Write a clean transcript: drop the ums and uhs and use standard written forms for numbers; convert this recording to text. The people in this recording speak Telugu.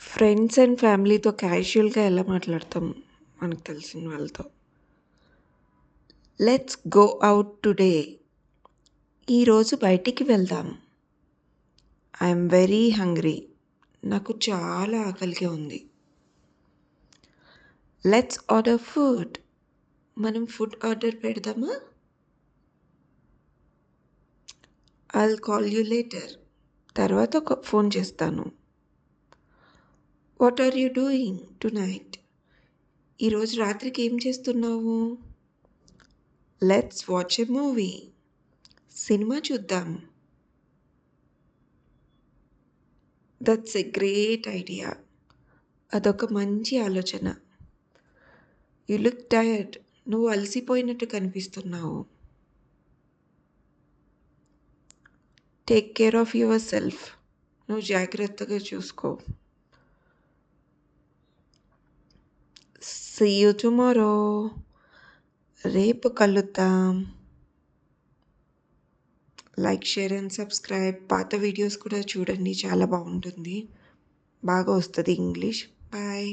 ఫ్రెండ్స్ అండ్ ఫ్యామిలీతో క్యాజువల్‌గా ఎలా మాట్లాడతాం మనకు తెలిసిన వాళ్ళతో. Let's go out today. ఈరోజు బయటికి వెళ్దాం. I'm very hungry. నాకు చాలా ఆకలిగా ఉంది. Let's order food. మనం ఫుడ్ ఆర్డర్ పెడదామా? I'll call you later. తర్వాత ఫోన్ చేస్తాను. What are you doing tonight? ఈరోజు రాత్రికి ఏం చేస్తున్నావు? Let's watch a movie. సినిమా చూద్దాం. That's a great idea. అదొక మంచి ఆలోచన. You look tired. నువ్వు అలసిపోయినట్టు కనిపిస్తున్నావు. Take care of yourself. నువ్వు జాగ్రత్తగా చూసుకో. See you tomorrow. రేపు కలుద్దాం. Like, share and subscribe. పాత వీడియోస్ కూడా చూడండి, చాలా బాగుంటుంది. బాగా వస్తుంది ఇంగ్లీష్. బాయ్.